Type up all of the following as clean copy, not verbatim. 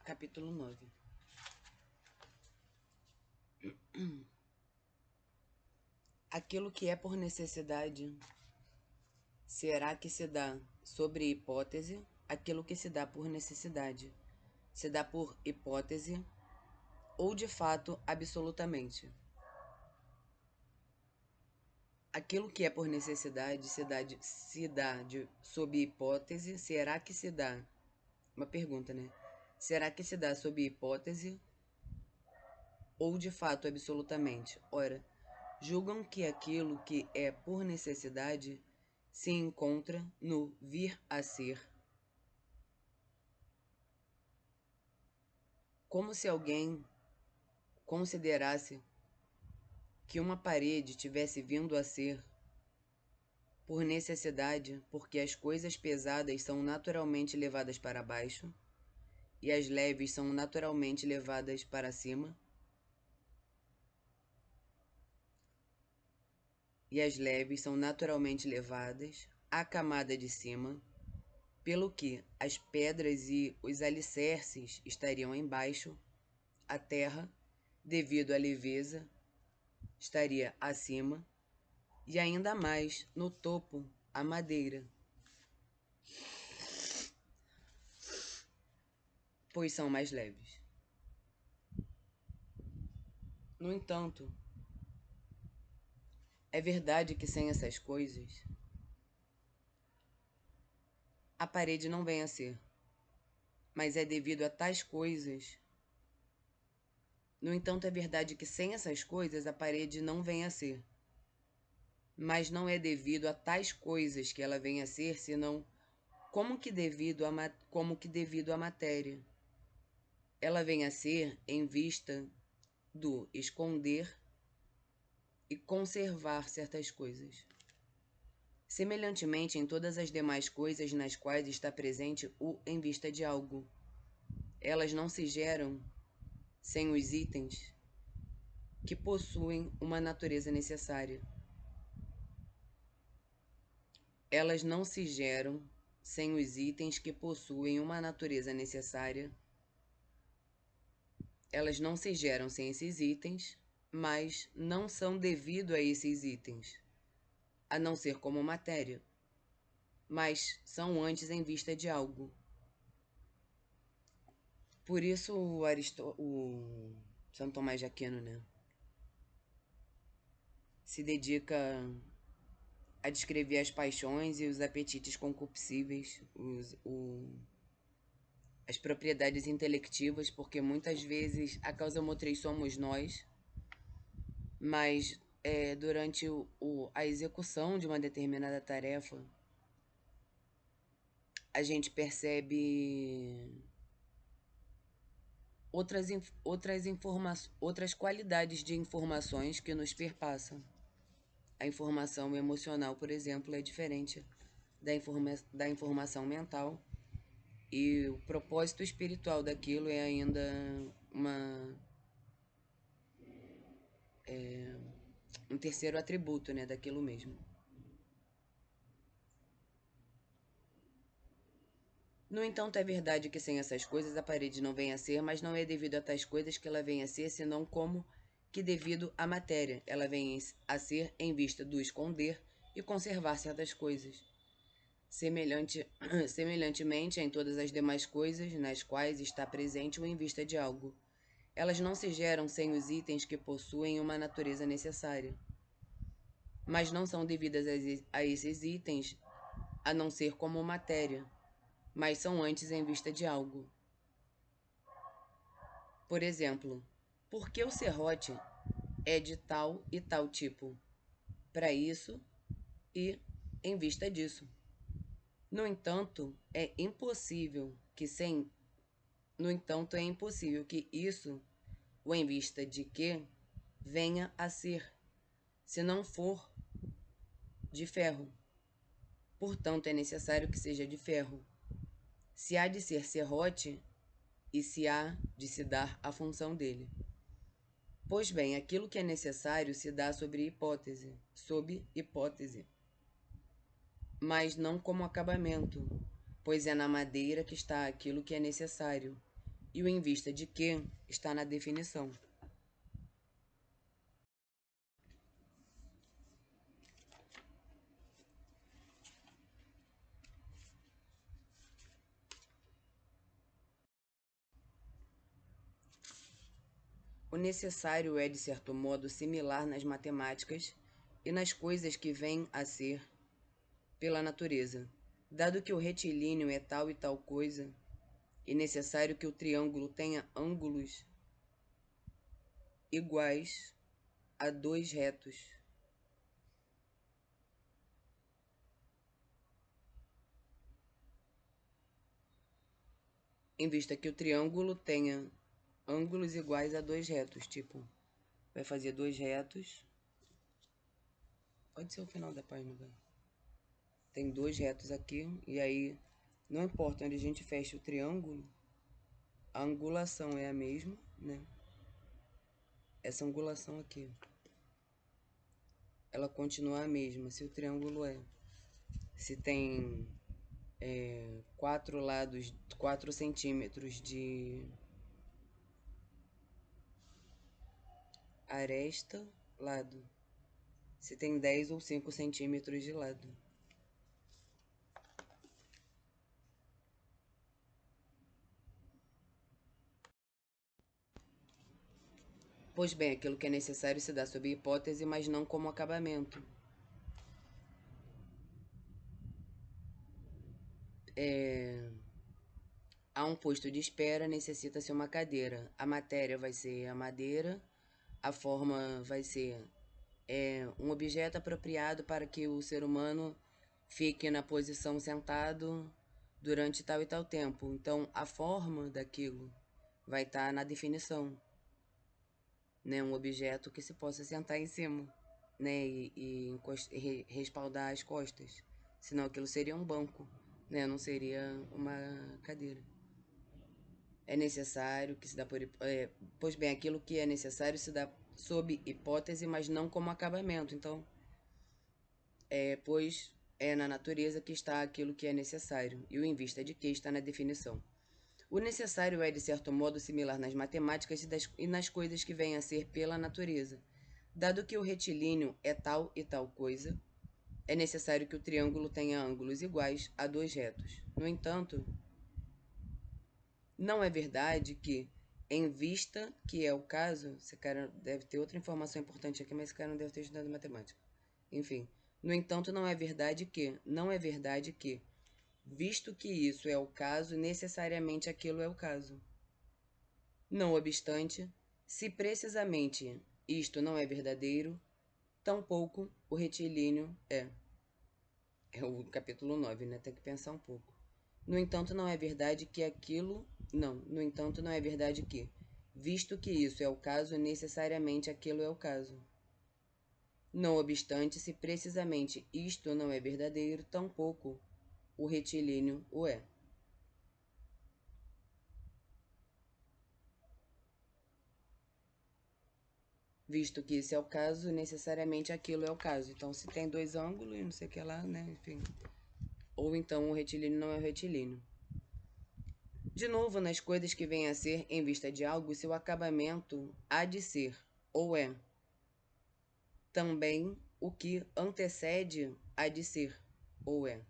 Capítulo 9. Aquilo que é por necessidade, será que se dá sobre hipótese? Aquilo que se dá por necessidade, se dá por hipótese ou de fato absolutamente? Aquilo que é por necessidade sob hipótese, será que se dá? Uma pergunta, né? Será que se dá sob hipótese ou de fato absolutamente? Ora, julgam que aquilo que é por necessidade se encontra no vir a ser. Como se alguém considerasse que uma parede tivesse vindo a ser por necessidade, porque as coisas pesadas são naturalmente levadas para baixo e as leves são naturalmente levadas para cima, e as leves são naturalmente levadas à camada de cima, pelo que as pedras e os alicerces estariam embaixo, a terra, devido à leveza, estaria acima, e ainda mais no topo, a madeira, pois são mais leves. No entanto, é verdade que sem essas coisas, a parede não vem a ser, mas é devido a tais coisas. No entanto, é verdade que sem essas coisas, a parede não vem a ser, mas não é devido a tais coisas que ela vem a ser, senão como que devido à matéria. Ela vem a ser em vista do esconder e conservar certas coisas. Semelhantemente, em todas as demais coisas nas quais está presente o em vista de algo, elas não se geram sem os itens que possuem uma natureza necessária. Elas não se geram sem os itens que possuem uma natureza necessária. Elas não se geram sem esses itens, mas não são devido a esses itens, a não ser como matéria, mas são antes em vista de algo. Por isso o Santo Tomás de Aquino, né, se dedica a descrever as paixões e os apetites concupiscíveis, as propriedades intelectivas, porque muitas vezes a causa motriz somos nós, mas durante a execução de uma determinada tarefa, a gente percebe outras qualidades de informações que nos perpassam. A informação emocional, por exemplo, é diferente da informação mental, e o propósito espiritual daquilo é ainda um terceiro atributo, né, daquilo mesmo. No entanto, é verdade que sem essas coisas a parede não vem a ser, mas não é devido a tais coisas que ela vem a ser, senão como que devido à matéria. Ela vem a ser em vista do esconder e conservar certas coisas. Semelhantemente em todas as demais coisas nas quais está presente o em vista de algo. Elas não se geram sem os itens que possuem uma natureza necessária, mas não são devidas a esses itens, a não ser como matéria, mas são antes em vista de algo. Por exemplo, por que o serrote é de tal e tal tipo? Para isso e em vista disso. No entanto, é impossível que isso, o em vista de que, venha a ser, se não for de ferro. Portanto, é necessário que seja de ferro. Se há de ser serrote e se há de se dar a função dele. Pois bem, aquilo que é necessário se dá sob hipótese, mas não como acabamento, pois é na madeira que está aquilo que é necessário, E o em vista de que está na definição. O necessário é, de certo modo, similar nas matemáticas e nas coisas que vêm a ser pela natureza. Dado que o retilíneo é tal e tal coisa, é necessário que o triângulo tenha ângulos iguais a dois retos. Em vista que o triângulo tenha ângulos iguais a dois retos, tipo, vai fazer dois retos. Pode ser o final da página, vai. Tem dois retos aqui, e aí, não importa onde a gente fecha o triângulo, a angulação é a mesma, né? Essa angulação aqui, ela continua a mesma. Se o triângulo se tem 4 lados, 4 centímetros de aresta, lado. Se tem 10 ou 5 centímetros de lado. Pois bem, aquilo que é necessário se dá sob hipótese, mas não como acabamento. Há um posto de espera, necessita-se uma cadeira. A matéria vai ser a madeira, a forma vai ser um objeto apropriado para que o ser humano fique na posição sentado durante tal e tal tempo. Então, a forma daquilo vai estar na definição, né? Um objeto que se possa sentar em cima, né? E respaldar as costas. Senão aquilo seria um banco, né? Não seria uma cadeira. É necessário que se dá por... pois bem, aquilo que é necessário se dá sob hipótese, mas não como acabamento. Então, pois é na natureza que está aquilo que é necessário, e o em vista de que está na definição. O necessário é, de certo modo, similar nas matemáticas e nas coisas que vêm a ser pela natureza. Dado que o retilíneo é tal e tal coisa, é necessário que o triângulo tenha ângulos iguais a dois retos. No entanto, não é verdade que, em vista que é o caso, esse cara deve ter outra informação importante aqui, mas esse cara não deve ter estudado matemática. Enfim, no entanto, não é verdade que, visto que isso é o caso, necessariamente aquilo é o caso. Não obstante, se precisamente isto não é verdadeiro, tampouco o retilíneo é. É o capítulo 9, né? Tem que pensar um pouco. No entanto, não é verdade que aquilo. Não, no entanto, não é verdade que, visto que isso é o caso, necessariamente aquilo é o caso. Não obstante, se precisamente isto não é verdadeiro, tampouco o retilíneo o é. Visto que isso é o caso, necessariamente aquilo é o caso. Então, se tem dois ângulos e não sei o que lá, né? Enfim. Ou então o retilíneo não é o retilíneo. De novo, nas coisas que vêm a ser em vista de algo, seu acabamento há de ser, ou é, também o que antecede há de ser, ou é.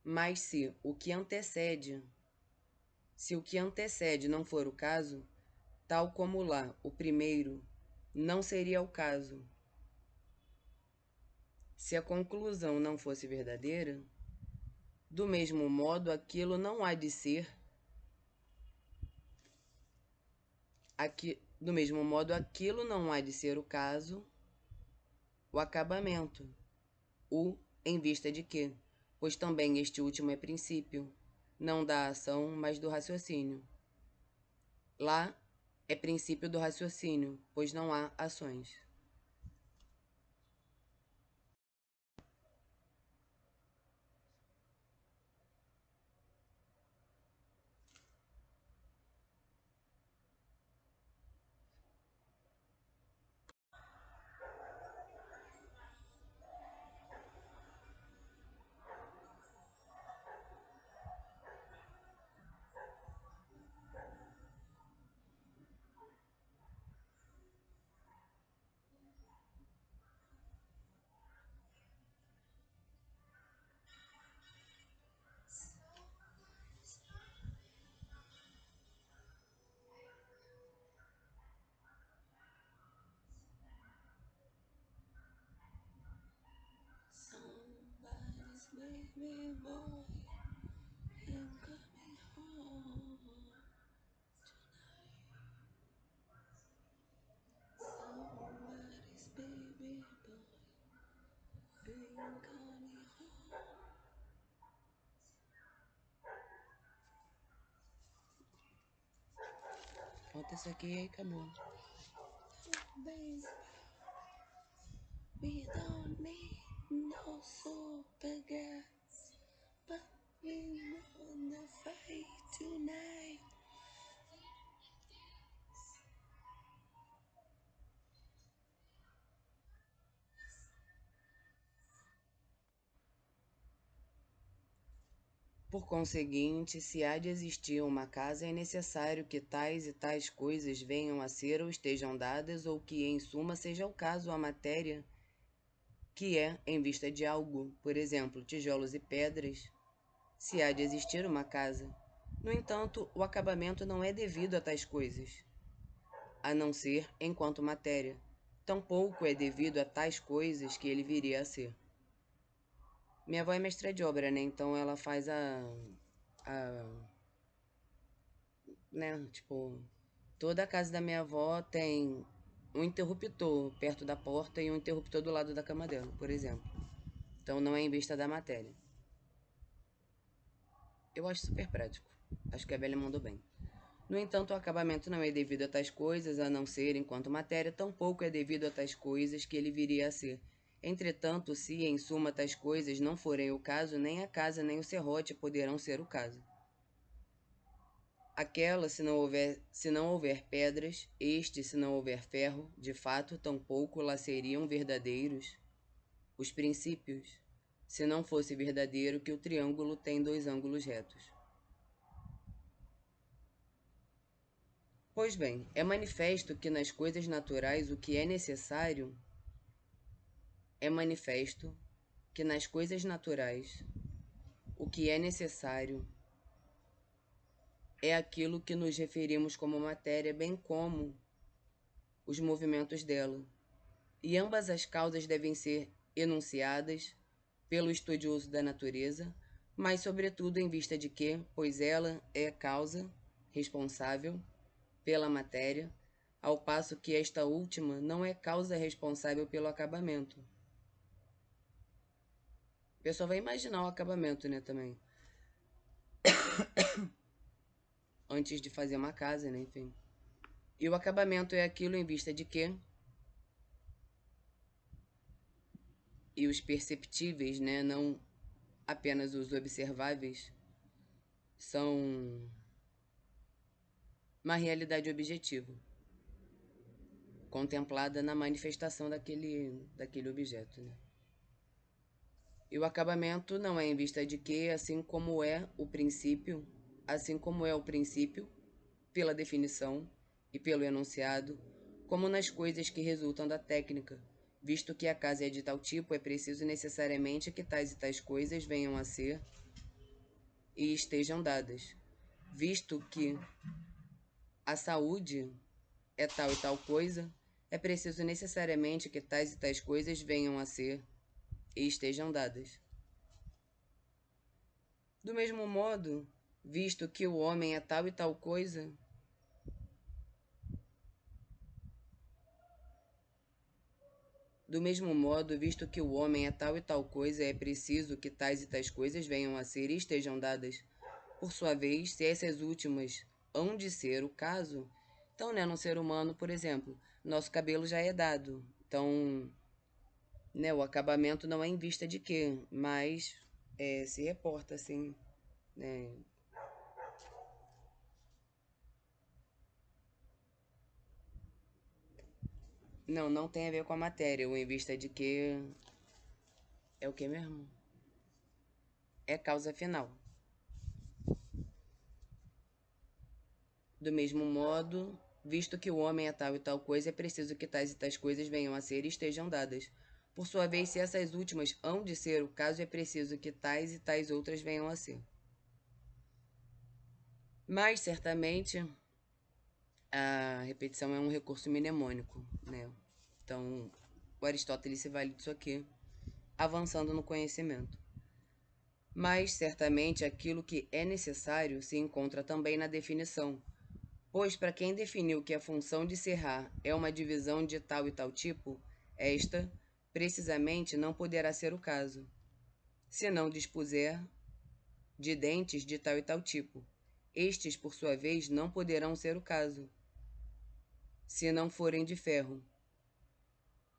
Mas se o que antecede não for o caso, tal como lá o primeiro não seria o caso. Se a conclusão não fosse verdadeira, do mesmo modo aquilo não há de ser do mesmo modo aquilo não há de ser o caso, o acabamento, o em vista de que, pois também este último é princípio, não da ação, mas do raciocínio. Lá é princípio do raciocínio, pois não há ações. baby boy, I'm coming home tonight. Somebody's baby boy, I'm coming home. Falta isso aqui e aí acabou. Oh, baby, we don't need no super gas, but we wanna fight tonight. Por conseguinte, se há de existir uma casa, é necessário que tais e tais coisas venham a ser ou estejam dadas, ou que, em suma, seja o caso a matéria, que é, em vista de algo, por exemplo, tijolos e pedras, se há de existir uma casa. No entanto, o acabamento não é devido a tais coisas, a não ser enquanto matéria. Tampouco é devido a tais coisas que ele viria a ser. Minha avó é mestra de obra, né? Então ela faz a né? Tipo, toda a casa da minha avó tem um interruptor perto da porta e um interruptor do lado da cama dela, por exemplo. Então não é em vista da matéria. Eu acho super prático. Acho que a velha mandou bem. No entanto, o acabamento não é devido a tais coisas, a não ser enquanto matéria, tampouco é devido a tais coisas que ele viria a ser. Entretanto, se em suma tais coisas não forem o caso, nem a casa nem o serrote poderão ser o caso. Aquela, se não houver pedras, este, se não houver ferro, de fato, tampouco lá seriam verdadeiros os princípios, se não fosse verdadeiro que o triângulo tem dois ângulos retos. Pois bem, é manifesto que nas coisas naturais o que é necessário é manifesto que nas coisas naturais o que é necessário é aquilo que nos referimos como matéria, bem como os movimentos dela. E ambas as causas devem ser enunciadas pelo estudioso da natureza, mas sobretudo em vista de que, pois ela é causa responsável pela matéria, ao passo que esta última não é causa responsável pelo acabamento. O pessoal vai imaginar o acabamento, né, também. Antes de fazer uma casa, né, enfim. E o acabamento é aquilo em vista de que, e os perceptíveis, né, não apenas os observáveis, são uma realidade objetiva, contemplada na manifestação daquele objeto. Né? E o acabamento não é em vista de que, assim como é o princípio, pela definição e pelo enunciado, como nas coisas que resultam da técnica, visto que a casa é de tal tipo, é preciso necessariamente que tais e tais coisas venham a ser e estejam dadas, visto que a saúde é tal e tal coisa, é preciso necessariamente que tais e tais coisas venham a ser e estejam dadas. Do mesmo modo, visto que o homem é tal e tal coisa, do mesmo modo, visto que o homem é tal e tal coisa, é preciso que tais e tais coisas venham a ser e estejam dadas. Por sua vez, se essas últimas hão de ser o caso, então, né, no ser humano, por exemplo, nosso cabelo já é dado. Então, né, o acabamento não é em vista de quê, mas se reporta assim, né? Não, não tem a ver com a matéria. O em vista de que é o que mesmo? É causa final. Do mesmo modo, visto que o homem é tal e tal coisa, é preciso que tais e tais coisas venham a ser e estejam dadas. Por sua vez, se essas últimas hão de ser o caso, é preciso que tais e tais outras venham a ser. Mas, certamente, a repetição é um recurso mnemônico, né? Então, o Aristóteles se vale disso aqui, avançando no conhecimento. Mas, certamente, aquilo que é necessário se encontra também na definição, pois para quem definiu que a função de cerrar é uma divisão de tal e tal tipo, esta, precisamente, não poderá ser o caso, se não dispuser de dentes de tal e tal tipo. Estes, por sua vez, não poderão ser o caso, se não forem de ferro.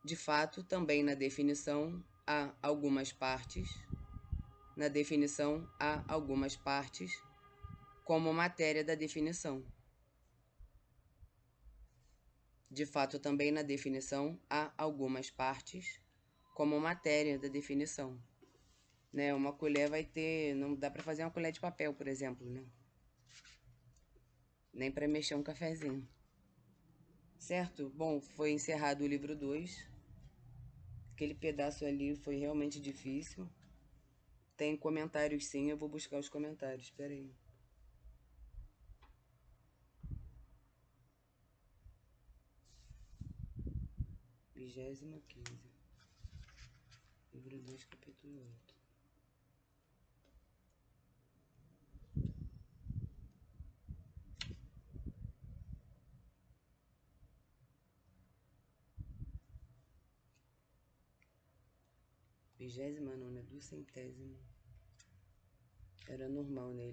De fato, também na definição há algumas partes como matéria da definição. De fato, também na definição há algumas partes como matéria da definição. Né? Uma colher vai ter... Não dá para fazer uma colher de papel, por exemplo, né? Nem para mexer um cafezinho. Certo? Bom, foi encerrado o livro 2. Aquele pedaço ali foi realmente difícil. Tem comentários sim, eu vou buscar os comentários. Espera aí. Vigésima 15. Livro 2, capítulo 8. Vigésima nona, do centésimo. Era normal, né?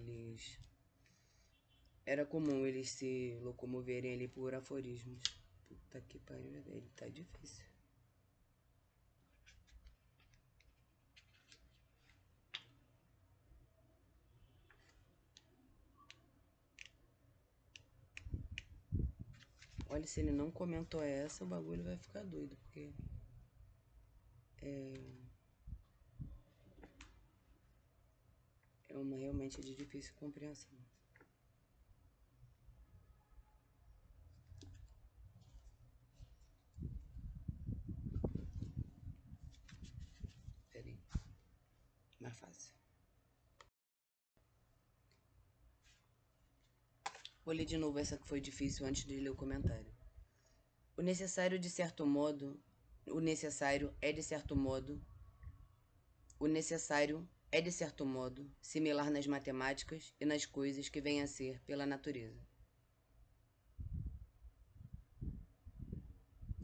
Era comum eles se locomoverem ali por aforismos. Puta que pariu, ele tá difícil. Olha, se ele não comentou essa, o bagulho vai ficar doido, porque é uma realmente de difícil compreensão. Peraí, mais fácil. Vou ler de novo essa que foi difícil antes de ler o comentário. O necessário, de certo modo, o necessário é de certo modo, similar nas matemáticas e nas coisas que vêm a ser pela natureza.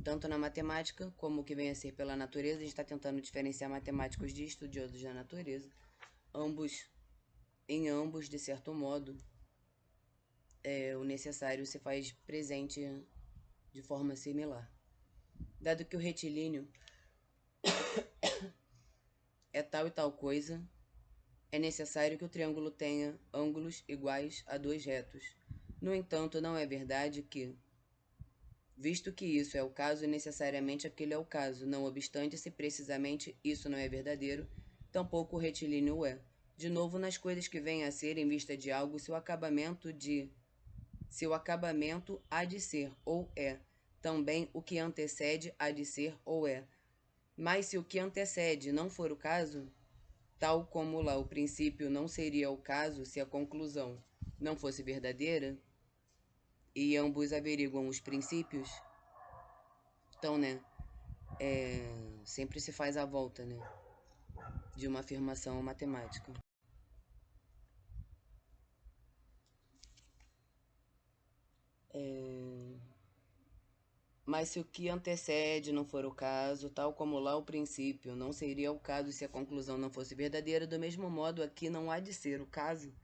Tanto na matemática como o que vem a ser pela natureza, a gente está tentando diferenciar matemáticos de estudiosos da natureza. Em ambos, de certo modo, o necessário se faz presente de forma similar. Dado que o retilíneo é tal e tal coisa, é necessário que o triângulo tenha ângulos iguais a dois retos. No entanto, não é verdade que, visto que isso é o caso, necessariamente aquele é o caso. Não obstante, se precisamente isso não é verdadeiro, tampouco o retilíneo o é. De novo, nas coisas que vêm a ser em vista de algo, seu acabamento há de ser ou é, também o que antecede há de ser ou é. Mas se o que antecede não for o caso, tal como lá o princípio não seria o caso se a conclusão não fosse verdadeira, e ambos averiguam os princípios, então, né, sempre se faz a volta, né, de uma afirmação matemática. Mas se o que antecede não for o caso, tal como lá o princípio não seria o caso se a conclusão não fosse verdadeira, do mesmo modo aqui não há de ser o caso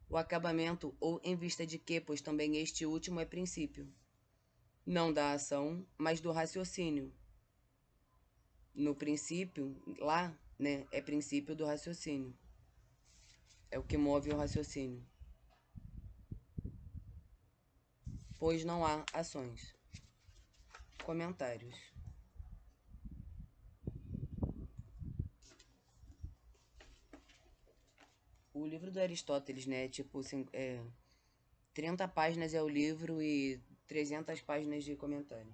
o acabamento, ou em vista de que, pois também este último é princípio, não da ação, mas do raciocínio. No princípio, lá, né, é princípio do raciocínio. É o que move o raciocínio. Pois não há ações. Comentários. O livro do Aristóteles, né, tipo, 30 páginas é o livro e 300 páginas de comentário.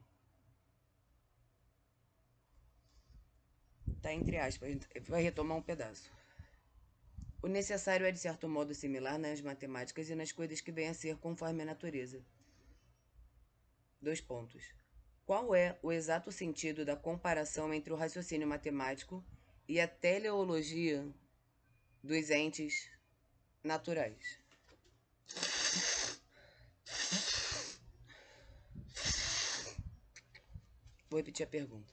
Tá entre aspas, vai retomar um pedaço. O necessário é de certo modo similar nas matemáticas e nas coisas que vêm a ser conforme a natureza. 2 pontos. Qual é o exato sentido da comparação entre o raciocínio matemático e a teleologia dos entes naturais. Vou repetir a pergunta.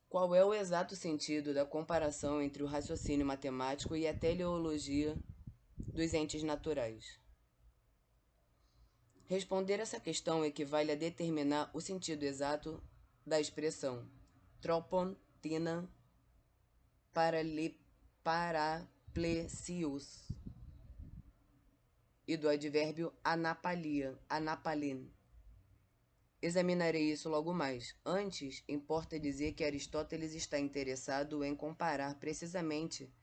Qual é o exato sentido da comparação entre o raciocínio matemático e a teleologia dos entes naturais? Responder essa questão equivale a determinar o sentido exato da expressão tropon tina paraplesios e do advérbio anapalin. Examinarei isso logo mais. Antes, importa dizer que Aristóteles está interessado em comparar precisamente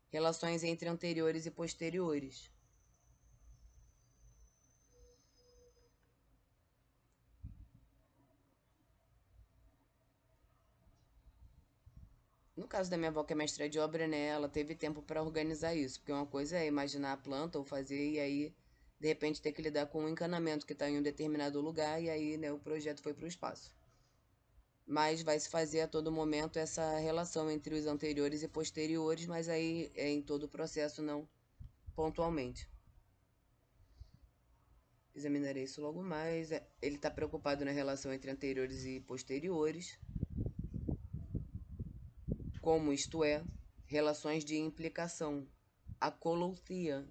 relações entre anteriores e posteriores. No caso da minha avó, que é mestra de obra, né, ela teve tempo para organizar isso, porque uma coisa é imaginar a planta ou fazer e aí, de repente, ter que lidar com um encanamento que está em um determinado lugar e aí, né, o projeto foi para o espaço. Mas vai se fazer a todo momento essa relação entre os anteriores e posteriores, mas aí é em todo o processo, não pontualmente. Examinarei isso logo mais. Ele está preocupado na relação entre anteriores e posteriores, como isto é, relações de implicação, acolutia,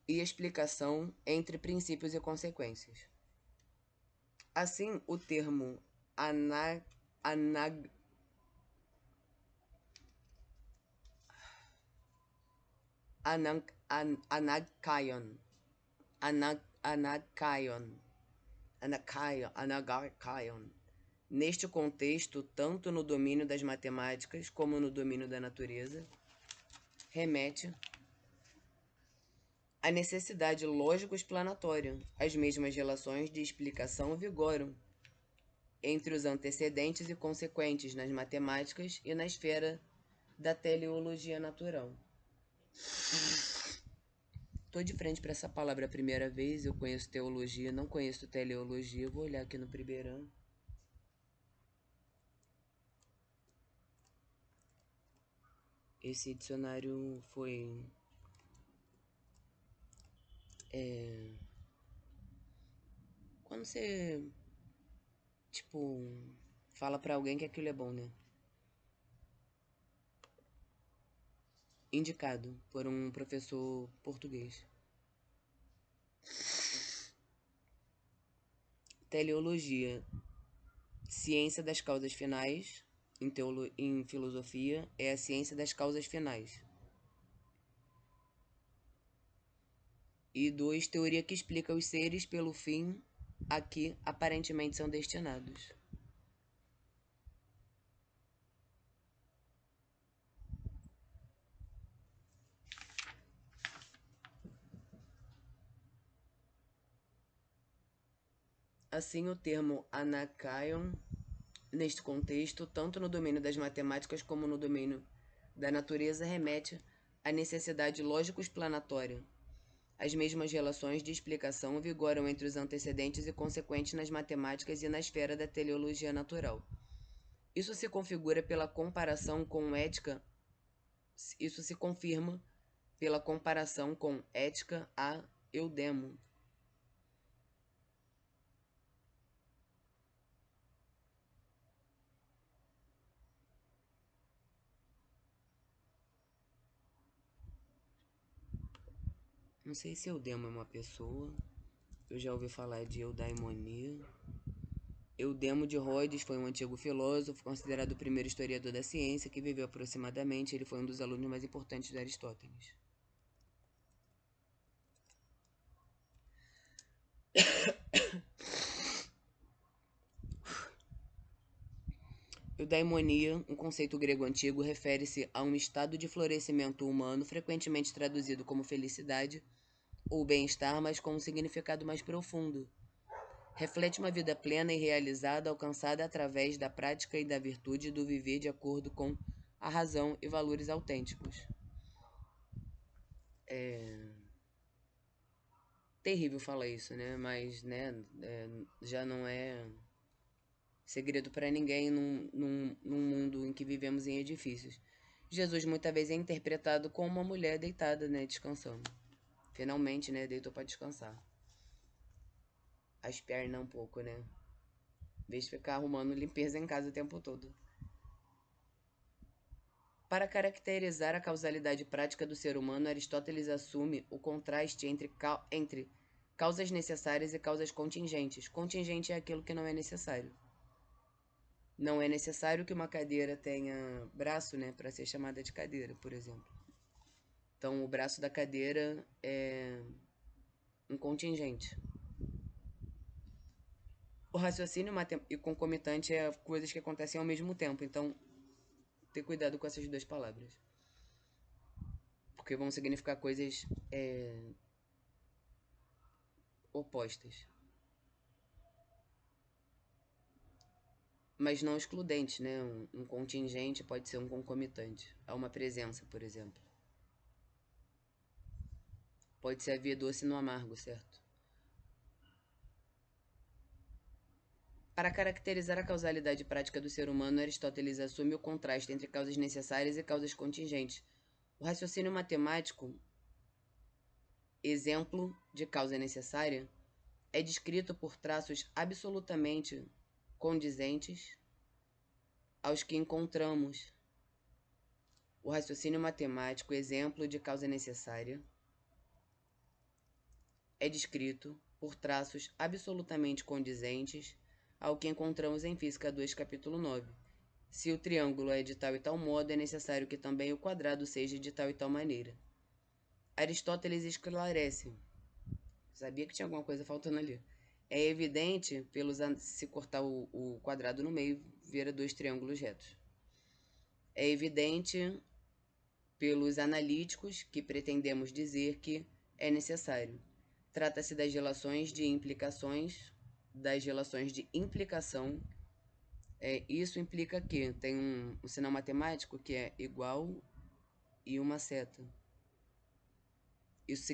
e explicação entre princípios e consequências. Assim, o termo anagkaion, neste contexto, tanto no domínio das matemáticas como no domínio da natureza, remete à necessidade lógico-explanatória. As mesmas relações de explicação vigoram entre os antecedentes e consequentes nas matemáticas e na esfera da teleologia natural. Tô de frente para essa palavra a primeira vez, eu conheço teologia, não conheço teleologia, vou olhar aqui no Primeirão. Esse dicionário foi quando você, tipo, fala pra alguém que aquilo é bom, né? Indicado por um professor português. Teleologia, ciência das causas finais, em filosofia, é a ciência das causas finais. E 2, teoria que explica os seres pelo fim a que aparentemente são destinados. Assim, o termo anakaion, neste contexto, tanto no domínio das matemáticas como no domínio da natureza, remete à necessidade lógico-explanatória. As mesmas relações de explicação vigoram entre os antecedentes e consequentes nas matemáticas e na esfera da teleologia natural. Isso se configura pela comparação com ética, isso se confirma pela comparação com ética a Eudemo. Não sei se Eudemo é uma pessoa. Eu já ouvi falar de eudaimonia. Eudemo de Rhodes foi um antigo filósofo, considerado o primeiro historiador da ciência, que viveu aproximadamente. Ele foi um dos alunos mais importantes de Aristóteles. Eudaimonia, um conceito grego antigo, refere-se a um estado de florescimento humano, frequentemente traduzido como felicidade ou bem-estar, mas com um significado mais profundo. Reflete uma vida plena e realizada, alcançada através da prática e da virtude do viver de acordo com a razão e valores autênticos. É terrível falar isso, né? Mas, né, já não é Segredo para ninguém num mundo em que vivemos em edifícios. Jesus muitas vezes é interpretado como uma mulher deitada, né, descansando. Finalmente, né, deitou para descansar. As pernas um pouco, né? Em vez de ficar arrumando limpeza em casa o tempo todo. Para caracterizar a causalidade prática do ser humano, Aristóteles assume o contraste entre causas necessárias e causas contingentes. Contingente é aquilo que não é necessário. Não é necessário que uma cadeira tenha braço, né, para ser chamada de cadeira, por exemplo. Então, o braço da cadeira é um contingente. O raciocínio e concomitante é coisas que acontecem ao mesmo tempo. Então, ter cuidado com essas duas palavras. Porque vão significar coisas opostas. Mas não excludentes, né? Um contingente pode ser um concomitante a uma presença, por exemplo. Pode ser havia doce no amargo, certo? Para caracterizar a causalidade prática do ser humano, Aristóteles assume o contraste entre causas necessárias e causas contingentes. O raciocínio matemático, exemplo de causa necessária, é descrito por traços absolutamente condizentes aos que encontramos. O raciocínio matemático, exemplo de causa necessária, é descrito por traços absolutamente condizentes ao que encontramos em Física 2, capítulo 9. Se o triângulo é de tal e tal modo, é necessário que também o quadrado seja de tal e tal maneira. Aristóteles esclarece. Sabia que tinha alguma coisa faltando ali. É evidente, se cortar o quadrado no meio, vira dois triângulos retos. É evidente pelos analíticos que pretendemos dizer que é necessário. Trata-se das relações de implicações, das relações de implicação. Isso implica que tem um sinal matemático que é igual e uma seta. Isso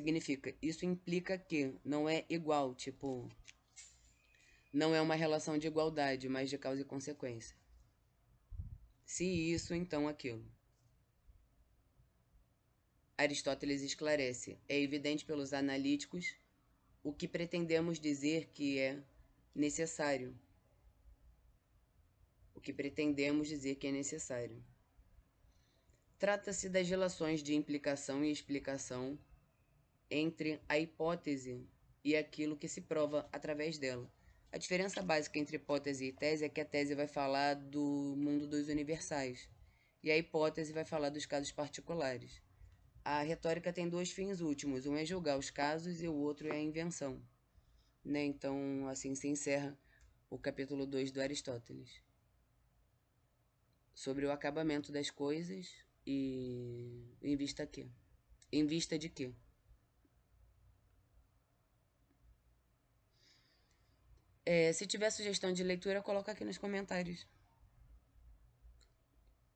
implica que não é igual, tipo, não é uma relação de igualdade, mas de causa e consequência. Se isso, então aquilo. Aristóteles esclarece, é evidente pelos analíticos o que pretendemos dizer que é necessário. O que pretendemos dizer que é necessário. Trata-se das relações de implicação e explicação entre a hipótese e aquilo que se prova através dela. A diferença básica entre hipótese e tese é que a tese vai falar do mundo dos universais e a hipótese vai falar dos casos particulares. A retórica tem dois fins últimos, um é julgar os casos e o outro é a invenção. Né? Então, assim se encerra o capítulo 2 do Aristóteles. Sobre o acabamento das coisas e em vista quê? Em vista de quê? Se tiver sugestão de leitura, coloca aqui nos comentários.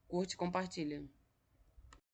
Curte e compartilha.